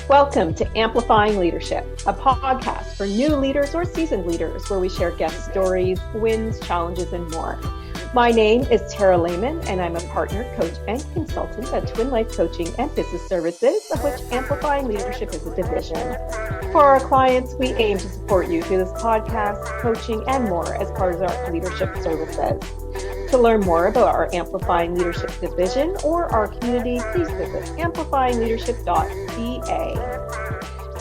Welcome to Amplifying Leadership, a podcast for new leaders or seasoned leaders where we share guest stories, wins, challenges, and more. My name is Tara and I'm a partner, coach, and consultant at Twin Life Coaching and Business Services, of which Amplifying Leadership is a division. For our clients, we aim to support you through this podcast, coaching, and more as part of our leadership services. To learn more about our Amplifying Leadership division or our community, please visit amplifyingleadership.ca.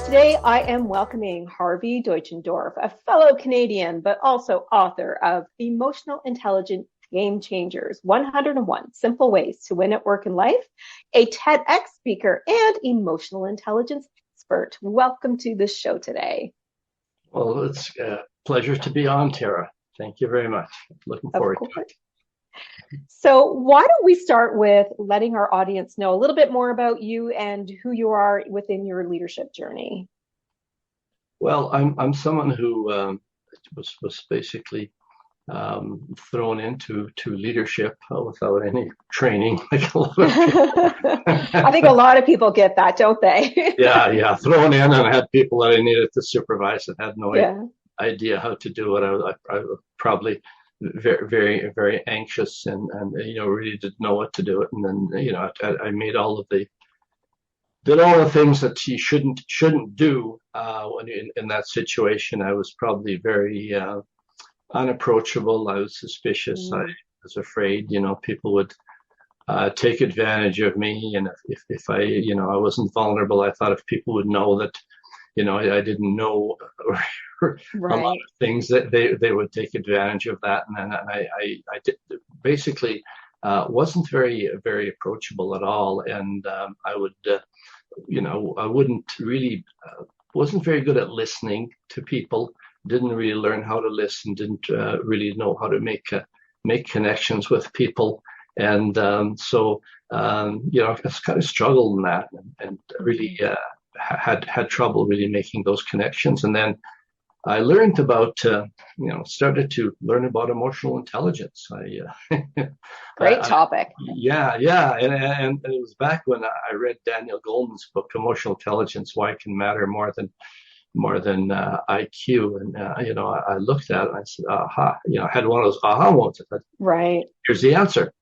Today, I am welcoming Harvey Deutschendorf, a fellow Canadian, but also author of Emotional Intelligence Game Changers, 101 Simple Ways to Win at Work and Life, a TedX speaker, and emotional intelligence expert. Welcome to the show today. Well, it's a pleasure to be on, Tara. Thank you very much. Looking forward to it. So why don't we start with letting our audience know a little bit more about you and who you are within your leadership journey? Well, I'm someone who was basically thrown into leadership without any training, like a lot of people. I think a lot of people get that, don't they? Yeah, thrown in, and I had people that I needed to supervise that had no idea how to do it. I was probably very, very, very anxious and really didn't know what to do it. And then I made all of the things that you shouldn't do when in that situation. I was probably very unapproachable. I was suspicious. I was afraid, people would take advantage of me. And if I wasn't vulnerable, I thought if people would know that, I didn't know right. a lot of things, that they would take advantage of that. And I did, basically wasn't very, very approachable at all. And I wouldn't really, wasn't very good at listening to people. Didn't really learn how to listen, didn't really know how to make connections with people. And so I just kind of struggled in that and really had trouble really making those connections. And then I learned about, started to learn about emotional intelligence. Great topic. Yeah. And it was back when I read Daniel Goleman's book, Emotional Intelligence, Why It Can Matter More Than IQ. And, I looked at it and I said, aha, I had one of those aha moments. I thought, right. Here's the answer.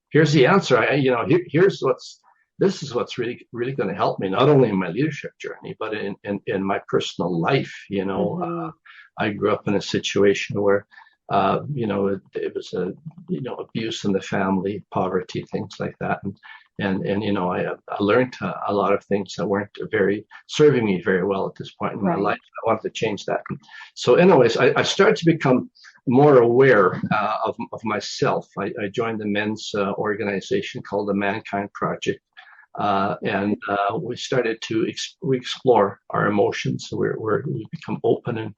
This is what's really, really going to help me, not only in my leadership journey, but in my personal life. I grew up in a situation where, it was abuse in the family, poverty, things like that. And I learned a lot of things that weren't serving me very well at this point in my life. I wanted to change that. So anyways, I started to become more aware of myself. I joined the men's organization called the Mankind Project. And we started to explore our emotions. We become open and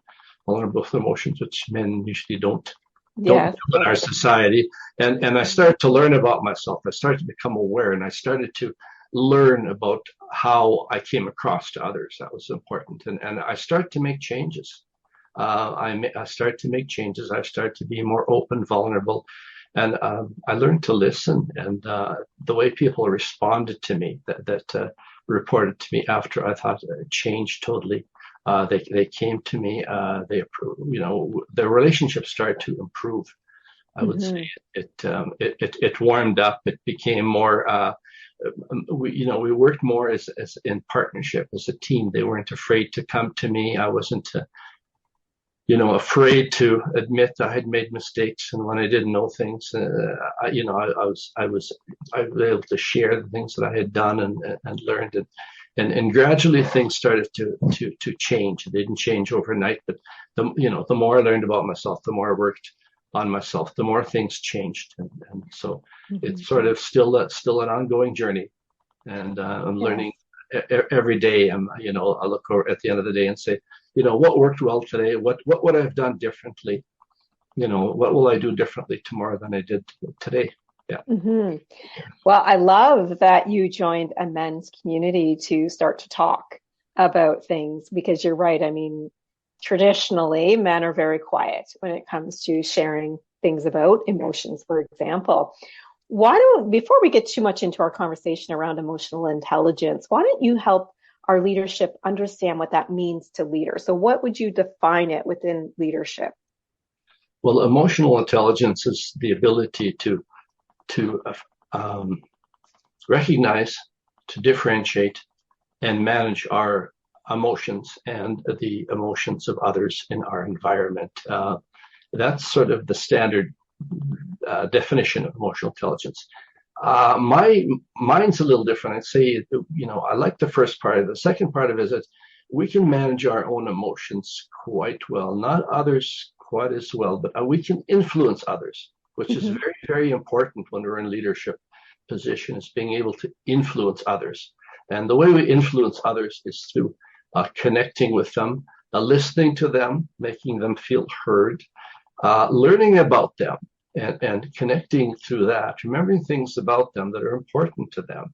vulnerable with emotions, which men usually don't do in our society. And I started to learn about myself. I started to become aware, and I started to learn about how I came across to others. That was important. And I started to make changes. I started to make changes. I started to be more open, vulnerable. And I learned to listen, and the way people responded to me, that reported to me after I thought it changed totally. They came to me. They approved. Their relationship started to improve. I would say it warmed up. It became more. We worked more as in partnership, as a team. They weren't afraid to come to me. I wasn't. Afraid to admit I had made mistakes, and when I didn't know things, I was able to share the things that I had done and learned, and gradually things started to change. They didn't change overnight, but the more I learned about myself, the more I worked on myself, the more things changed, and so it's sort of still an ongoing journey, and I'm learning every day. I look over at the end of the day and say, what worked well today? What would I have done differently? What will I do differently tomorrow than I did today? Yeah. Mm-hmm. Well, I love that you joined a men's community to start to talk about things, because you're right. I mean, traditionally, men are very quiet when it comes to sharing things about emotions, for example. Before we get too much into our conversation around emotional intelligence, why don't you help our leadership understand what that means to leaders? So what would you define it within leadership? Well, emotional intelligence is the ability to recognize, to differentiate, and manage our emotions and the emotions of others in our environment. That's sort of the standard definition of emotional intelligence. Mine's a little different. I'd say, I like the first part of it. The second part of it is that we can manage our own emotions quite well, not others quite as well, but we can influence others, which is very, very important when we're in leadership positions, being able to influence others. And the way we influence others is through connecting with them, listening to them, making them feel heard, learning about them, and connecting through that, remembering things about them that are important to them,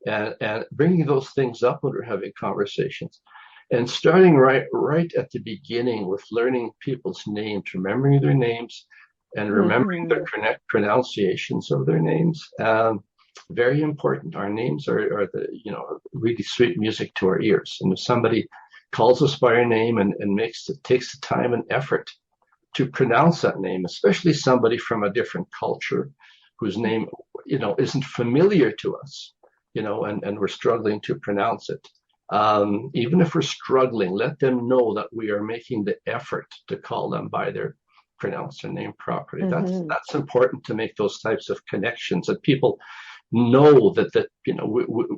and bringing those things up when we're having conversations. And starting right at the beginning with learning people's names, remembering their names, and remembering the correct pronunciations of their names. Very important. Our names are the really sweet music to our ears. And if somebody calls us by our name and takes the time and effort to pronounce that name, especially somebody from a different culture whose name isn't familiar to us, and we're struggling to pronounce it. Even if we're struggling, let them know that we are making the effort to call them by pronounce their name properly. That's important, to make those types of connections, that people know that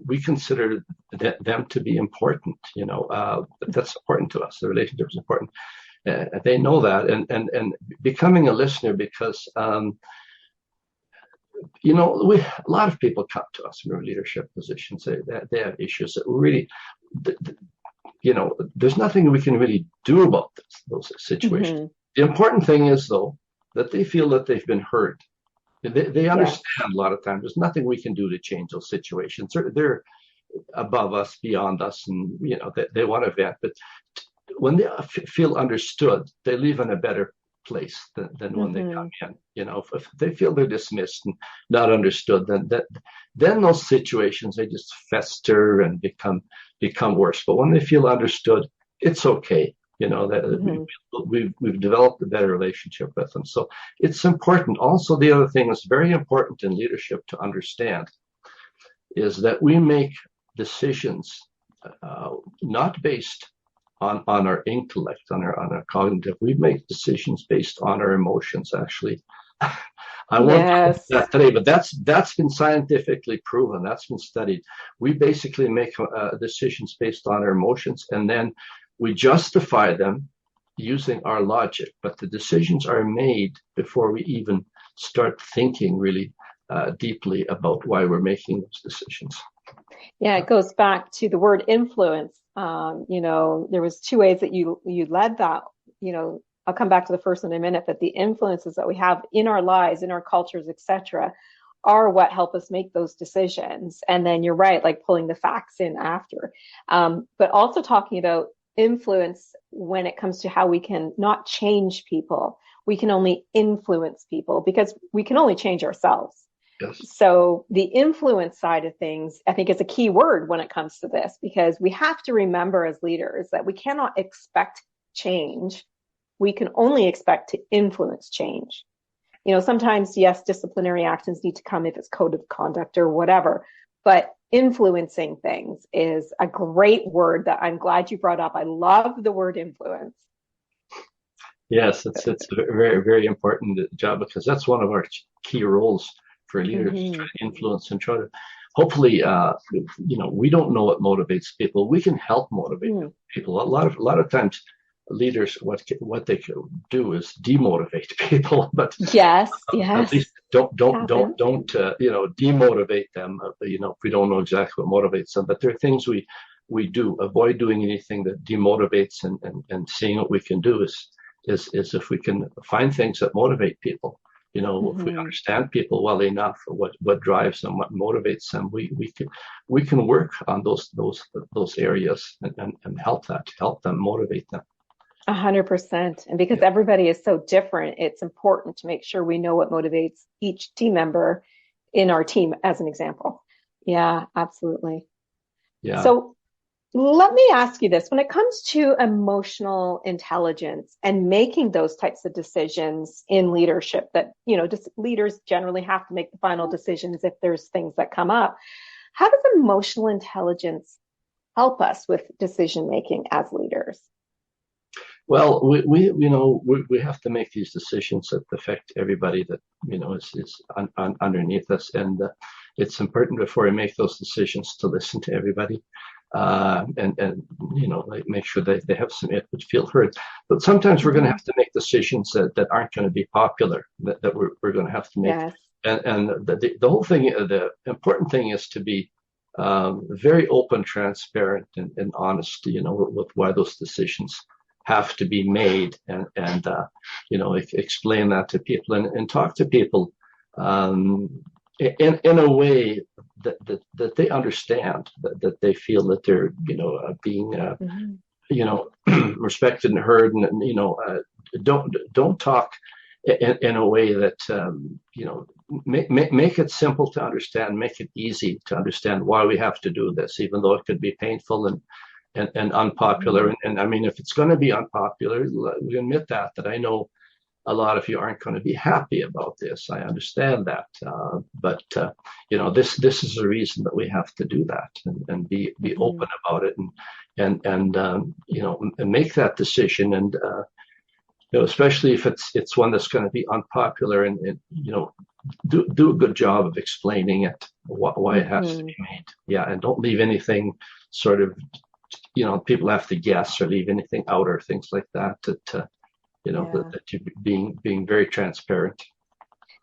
we consider them to be important. That's important to us. The relationship is important. They know that, and becoming a listener, because a lot of people come to us in leadership positions, that they have issues that really, there's nothing we can really do about those situations. The important thing is, though, that they feel that they've been heard. They understand a lot of times there's nothing we can do to change those situations. They're above us, beyond us, and they want to vent. But when they feel understood, they leave in a better place than when they come in. If they feel they're dismissed and not understood, then those situations, they just fester and become worse. But when they feel understood, it's okay. We've developed a better relationship with them. So it's important. Also, the other thing that's very important in leadership to understand is that we make decisions not based on our intellect, on our cognitive. We make decisions based on our emotions, actually. I won't talk about that today, but that's been scientifically proven. That's been studied. We basically make decisions based on our emotions, and then we justify them using our logic. But the decisions are made before we even start thinking really deeply about why we're making those decisions. Yeah, it goes back to the word influence. There was two ways that you led that. I'll come back to the first in a minute, but the influences that we have in our lives, in our cultures, etc., are what help us make those decisions. And then you're right, like pulling the facts in after. But also talking about influence when it comes to how we can not change people. We can only influence people, because we can only change ourselves. Yes. So the influence side of things, I think, is a key word when it comes to this, because we have to remember as leaders that we cannot expect change. We can only expect to influence change. Sometimes, yes, disciplinary actions need to come if it's code of conduct or whatever, but influencing things is a great word that I'm glad you brought up. I love the word influence. Yes, it's a very, very important job, because that's one of our key roles for leaders, to try to influence and try to, hopefully, we don't know what motivates people. We can help motivate people. A lot of times, leaders, what they can do is demotivate people. But yes, at least don't demotivate them. If we don't know exactly what motivates them. But there are things we do. Avoid doing anything that demotivates, and seeing what we can do is if we can find things that motivate people. If we understand people well enough, what drives them, what motivates them, we can work on those areas and help them, motivate them. 100%. And because everybody is so different, it's important to make sure we know what motivates each team member in our team, as an example. Yeah, absolutely. Yeah. So let me ask you this. When it comes to emotional intelligence and making those types of decisions in leadership that, just leaders generally have to make the final decisions if there's things that come up. How does emotional intelligence help us with decision making as leaders? Well, we have to make these decisions that affect everybody that is underneath us, and it's important before we make those decisions to listen to everybody, and like make sure that they have some input, feel heard. But sometimes we're going to have to make decisions that aren't going to be popular, that we're going to have to make. Yes. And the whole thing, the important thing is to be very open, transparent, and honest, with why those decisions have to be made, and explain that to people, and talk to people in a way that they understand, that they feel that they're being respected and heard, and don't talk in a way that make it simple to understand, make it easy to understand why we have to do this, even though it could be painful and unpopular. And I mean, if it's going to be unpopular, we admit that I know a lot of you aren't going to be happy about this. I understand that. But this is the reason that we have to do that, and be open about it, and make that decision. And, especially if it's one that's going to be unpopular, and do a good job of explaining it, why it has to be made. Yeah. And don't leave anything sort of, people have to guess, or leave anything out, or things like that, that you're being very transparent.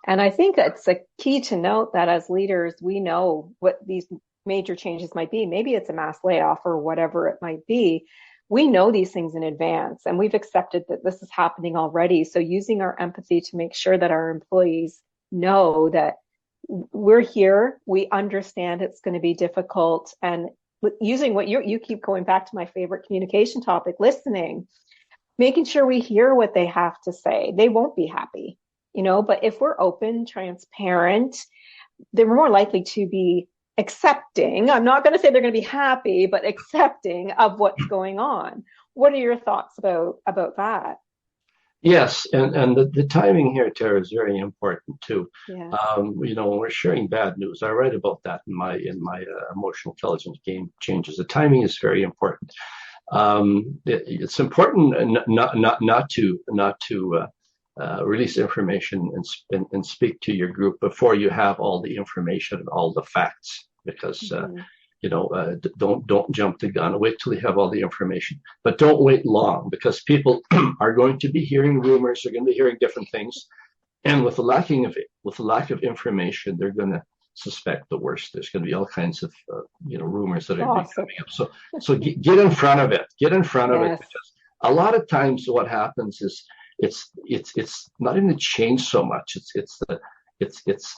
And I think it's a key to note that as leaders, we know what these major changes might be. Maybe it's a mass layoff or whatever it might be. We know these things in advance, and we've accepted that this is happening already. So using our empathy to make sure that our employees know that we're here, we understand it's going to be difficult, and using what you keep going back to my favorite communication topic, listening, making sure we hear what they have to say. They won't be happy, but if we're open, transparent, they're more likely to be accepting. I'm not going to say they're going to be happy, but accepting of what's going on. What are your thoughts about that? Yes, and the timing here, Tara, is very important too. Yes. When we're sharing bad news, I write about that in my emotional intelligence game changes. The timing is very important. It's important not to release information and speak to your group before you have all the information and all the facts, because don't jump the gun. Wait till you have all the information, but don't wait long, because people are going to be hearing rumors. They're going to be hearing different things, and with the lack of information, they're going to suspect the worst. There's going to be all kinds of rumors that are going to be coming up. So get in front of it. Get in front of it, because a lot of times what happens is it's not even the change so much. It's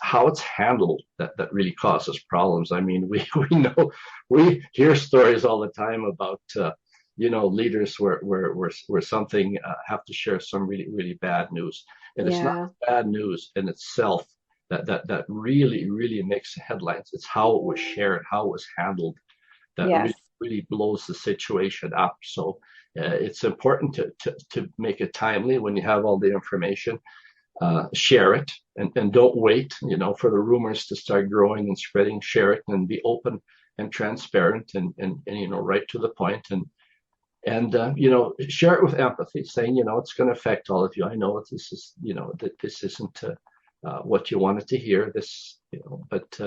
how it's handled that really causes problems. I mean, we hear stories all the time about leaders where something have to share some really, really bad news, and it's not bad news in itself that really, really makes the headlines. It's how it was shared, how it was handled, that really, really blows the situation up. So it's important to make it timely when you have all the information. Share it, and don't wait, for the rumors to start growing and spreading. Share it, and be open and transparent, and right to the point, and share it with empathy, saying, it's going to affect all of you. I know this is, that this isn't what you wanted to hear. This, but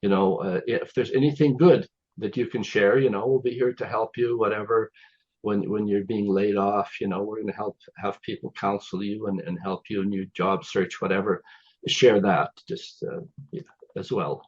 if there's anything good that you can share, we'll be here to help you. Whatever. When you're being laid off, we're going to have people counsel you and help you in your job search, whatever. Share that just as well.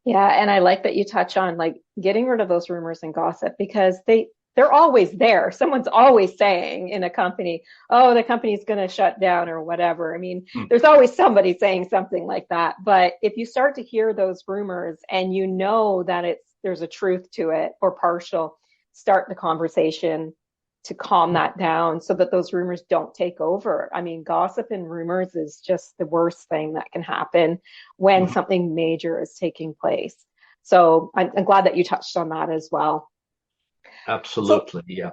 Yeah, and I like that you touch on like getting rid of those rumors and gossip, because they're always there. Someone's always saying in a company, oh, the company's going to shut down or whatever. I mean, there's always somebody saying something like that. But if you start to hear those rumors and that there's a truth to it or partial, start the conversation to calm that down so that those rumors don't take over. I mean, gossip and rumors is just the worst thing that can happen when something major is taking place. So I'm glad that you touched on that as well. So Absolutely. Yeah.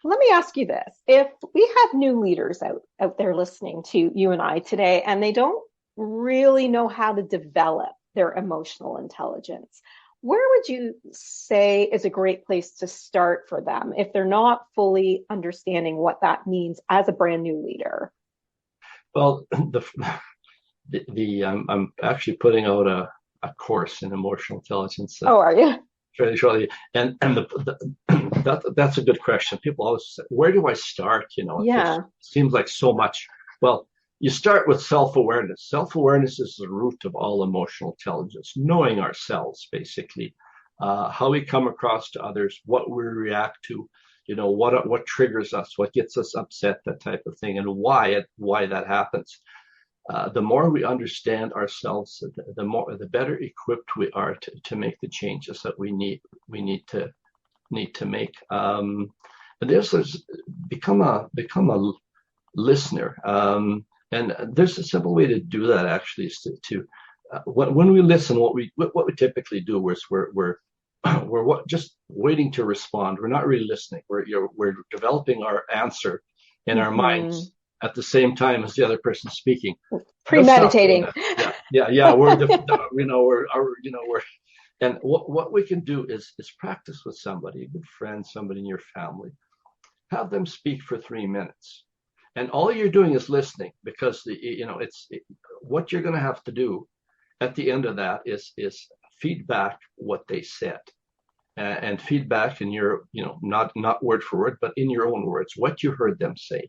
let me ask you this. If we have new leaders out there listening to you and I today, and they don't really know how to develop their emotional intelligence, where would you say is a great place to start for them if they're not fully understanding what that means as a brand new leader? Well, I'm actually putting out a course in emotional intelligence Oh, are you? fairly shortly, and that's a good question. People always say, "Where do I start?" It Yeah. seems like so much. Well, you start with self-awareness. Self-awareness is the root of all emotional intelligence, knowing ourselves, basically, how we come across to others, what we react to, what triggers us, what gets us upset, that type of thing, and why that happens. The more we understand ourselves, the better equipped we are to make the changes that we need to make. And there's become a listener. And there's a simple way to do that, actually, is to when we listen, what we typically do is we're just waiting to respond. We're not really listening. We're developing our answer in our Mm-hmm. minds at the same time as the other person speaking. Let's stop doing Premeditating. that. Yeah. We're and what we can do is practice with somebody, a good friend, somebody in your family. Have them speak for 3 minutes, and all you're doing is listening, because what you're going to have to do at the end of that is feedback what they said, and feedback in your, not word for word, but in your own words, what you heard them say.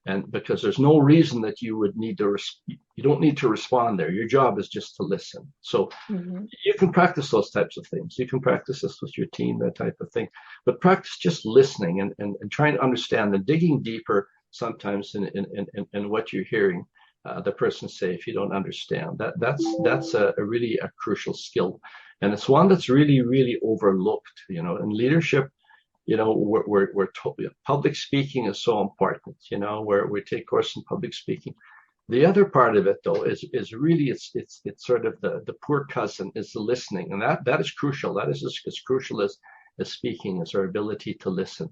And because there's no reason that you would need to, you don't need to respond there. Your job is just to listen. So Mm-hmm. you can practice those types of things. You can practice this with your team, that type of thing. But practice just listening and trying to understand and digging deeper sometimes in what you're hearing the person say if you don't understand. That's a really a crucial skill. And it's one that's really, really overlooked, in leadership. Public speaking is so important, where we take course in public speaking. The other part of it, though, is really it's sort of the poor cousin is the listening, and that is crucial. That is as crucial as speaking, is our ability to listen.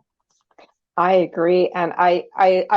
I agree. And I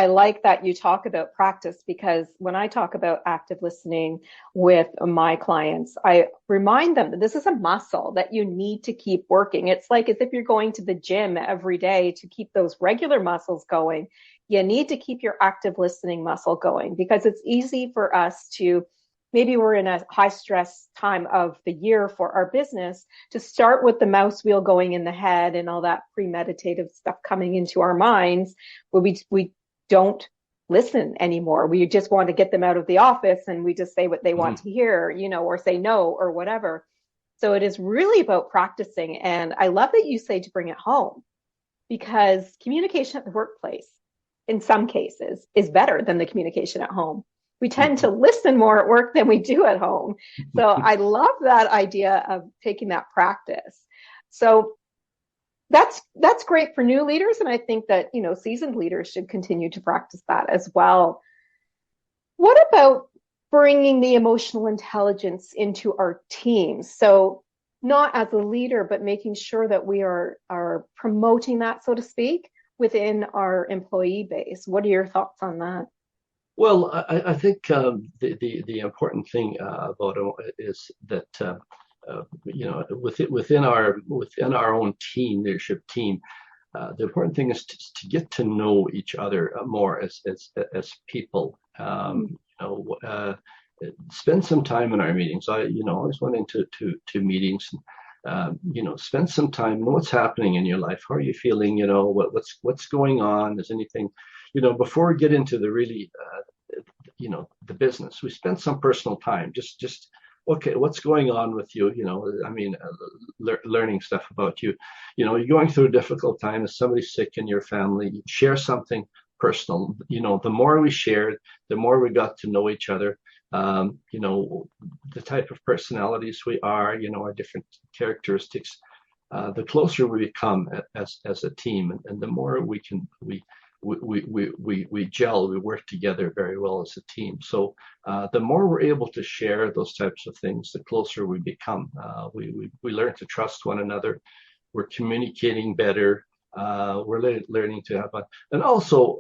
like that you talk about practice, because when I talk about active listening with my clients, I remind them that this is a muscle that you need to keep working. It's like as if you're going to the gym every day to keep those regular muscles going. You need to keep your active listening muscle going, because it's easy for us to, maybe we're in a high stress time of the year for our business, to start with the mouse wheel going in the head and all that premeditative stuff coming into our minds, where we don't listen anymore. We just want to get them out of the office, and we just say what they want Mm-hmm. to hear, or say no or whatever. So it is really about practicing. And I love that you say to bring it home, because communication at the workplace, in some cases, is better than the communication at home. We tend to listen more at work than we do at home. So I love that idea of taking that practice. So that's great for new leaders, and I think that seasoned leaders should continue to practice that as well. What about bringing the emotional intelligence into our teams? So not as a leader, but making sure that we are promoting that, so to speak, within our employee base. What are your thoughts on that? Well, I think the important thing about it is that within our own team, leadership team, the important thing is to get to know each other more as people. Spend some time in our meetings. I always went into meetings. Spend some time. Know what's happening in your life. How are you feeling? What's going on? Is anything, before we get into the really, the business, we spend some personal time. Just okay, what's going on with you? Learning stuff about you. You're going through a difficult time. Is somebody sick in your family? Share something personal. The more we shared, the more we got to know each other. The type of personalities we are, our different characteristics, the closer we become as a team, and the more we gel, we work together very well as a team. So the more we're able to share those types of things, the closer we become. We learn to trust one another. We're communicating better. We're learning to have fun, and also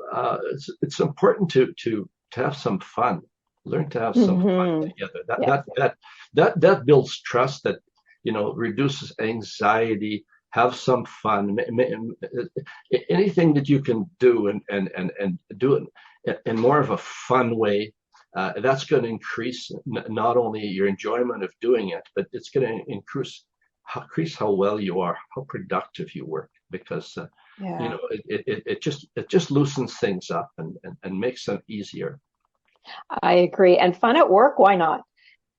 it's important to have some fun. Learn to have some fun Hmm. together. Yes. That builds trust. That reduces anxiety. Have some fun. Anything that you can do and do it in more of a fun way. That's going to increase not only your enjoyment of doing it, but it's going to increase how well you are, how productive you work, because Yeah. it just loosens things up and makes them easier. I agree. And fun at work, why not?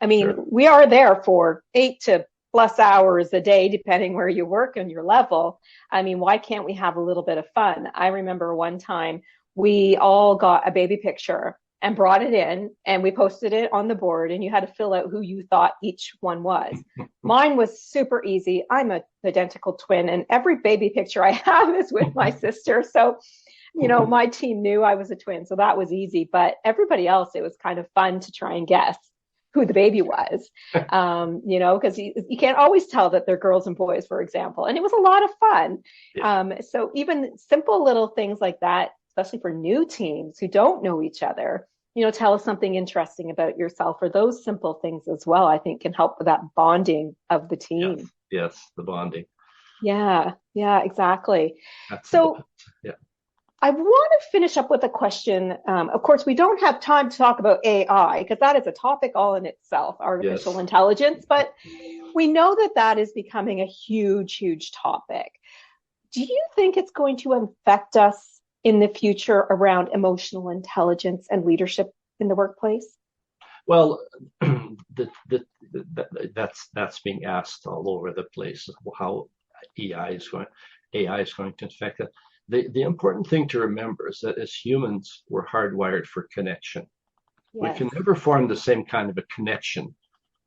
I mean, Sure. we are there for 8 to plus hours a day, depending where you work and your level. I mean, why can't we have a little bit of fun? I remember one time we all got a baby picture and brought it in and we posted it on the board and you had to fill out who you thought each one was. Mine was super easy. I'm a identical twin and every baby picture I have is with my sister. So my team knew I was a twin, so that was easy. But everybody else, it was kind of fun to try and guess who the baby was, because you can't always tell that they're girls and boys, for example. And it was a lot of fun. Yeah. So even simple little things like that, especially for new teams who don't know each other, tell us something interesting about yourself, or those simple things as well, I think can help with that bonding of the Yes. team. Yes. The bonding. Yeah, yeah, exactly. That's the So yeah. I want to finish up with a question. Of course, we don't have time to talk about AI because that is a topic all in itself, artificial Yes. intelligence, but we know that that is becoming a huge, huge topic. Do you think it's going to affect us in the future around emotional intelligence and leadership in the workplace? Well, that's being asked all over the place. How AI is going to affect it. The important thing to remember is that as humans, we're hardwired for connection. We Yes. can never form the same kind of a connection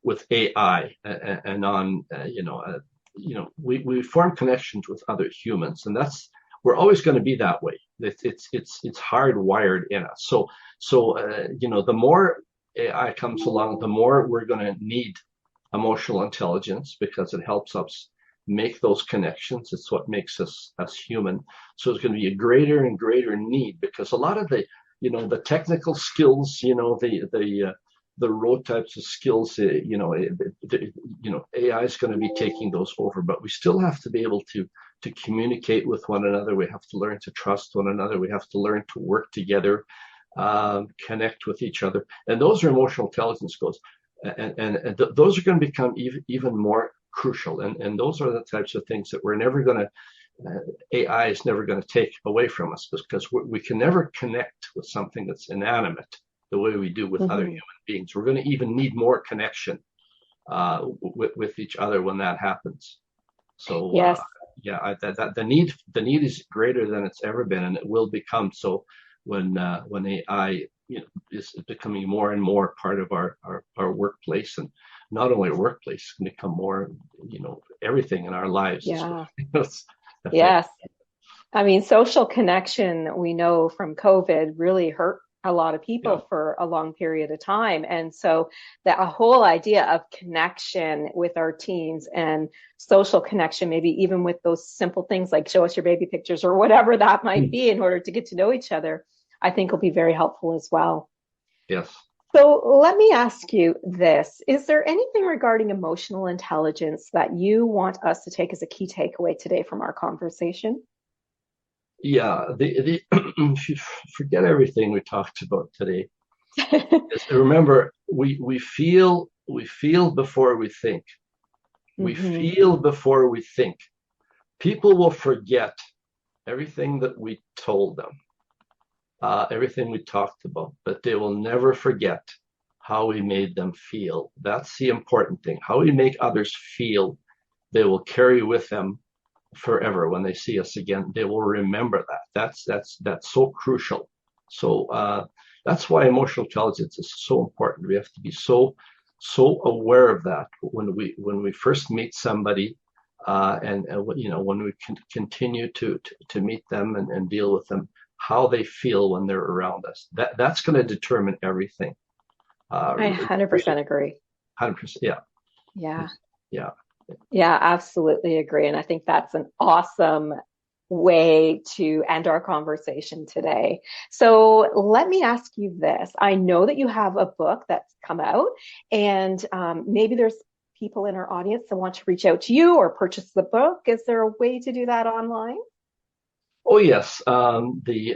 with AI and on we form connections with other humans, and we're always going to be that way. It's hardwired in us. So the more AI comes along, the more we're going to need emotional intelligence because it helps us make those connections. It's what makes us human. So it's going to be a greater and greater need because a lot of the technical skills, the road types of skills, AI is going to be taking those over, but we still have to be able to communicate with one another. We have to learn to trust one another. We have to learn to work together, connect with each other, and those are emotional intelligence skills, and those are going to become even more crucial. And those are the types of things that we're never going to. AI is never going to take away from us because we can never connect with something that's inanimate the way we do with other Mm-hmm. human beings. We're going to even need more connection with each other when that happens. So Yes. yeah, the need is greater than it's ever been, and it will become so when AI is becoming more and more part of our workplace, and not only our workplace, it's going to become more everything in our lives. Yeah. It's affect. Yes. I mean, social connection, we know from COVID really hurt a lot of Yeah. people for a long period of time. And so that a whole idea of connection with our teams and social connection, maybe even with those simple things like show us your baby pictures or whatever that might be in order to get to know each other, I think will be very helpful as well. Yes. So let me ask you this. Is there anything regarding emotional intelligence that you want us to take as a key takeaway today from our conversation? Yeah. The if you forget everything we talked about today, remember we feel before we think. We Hmm. feel before we think. People will forget everything that we told them, everything we talked about, but they will never forget how we made them feel. That's the important thing. How we make others feel, they will carry with them forever. When they see us again, they will remember that. That's so crucial. So that's why emotional intelligence is so important. We have to be so aware of that when we first meet somebody, and when we continue to meet them and deal with them, how they feel when they're around us. That's going to determine everything. I Really, 100% agree. 100%. Yeah, Yeah. yeah, Yeah, absolutely agree. And I think that's an awesome way to end our conversation today. So let me ask you this. I know that you have a book that's come out, and maybe there's people in our audience that want to reach out to you or purchase the book. Is there a way to do that online? Oh yes, the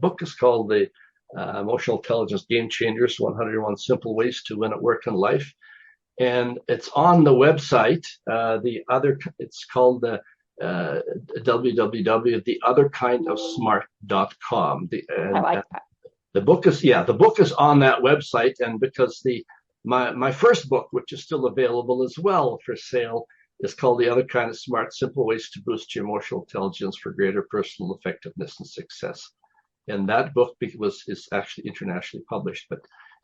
book is called the Emotional Intelligence Game Changers: 101 Simple Ways to Win at Work and Life, and it's on the website. It's called the www.theotherkindofsmart.com. I like that. The book is on that website, and because my first book, which is still available as well for sale, is called The Other Kind of Smart: Simple Ways to Boost Your Emotional Intelligence for Greater Personal Effectiveness and Success. And that book is actually internationally published, but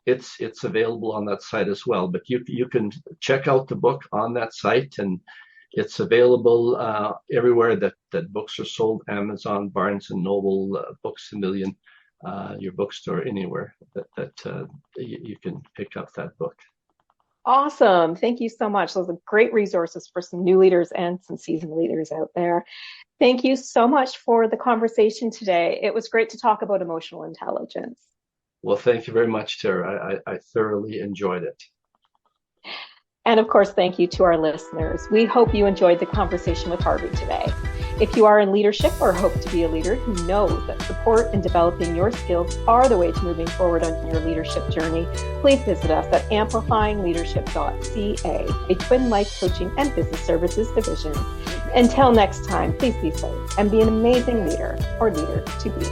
it's available on that site as well. But you can check out the book on that site, and it's available everywhere that books are sold: Amazon, Barnes and Noble, Books A Million, your bookstore, anywhere that you can pick up that book. Awesome. Thank you so much. Those are great resources for some new leaders and some seasoned leaders out there. Thank you so much for the conversation today. It was great to talk about emotional intelligence. Well, thank you very much, Tara. I thoroughly enjoyed it. And of course, thank you to our listeners. We hope you enjoyed the conversation with Harvey today. If you are in leadership or hope to be a leader who knows that support and developing your skills are the way to moving forward on your leadership journey, please visit us at amplifyingleadership.ca, a twin life coaching and business services division. Until next time, please be safe and be an amazing leader or leader to be.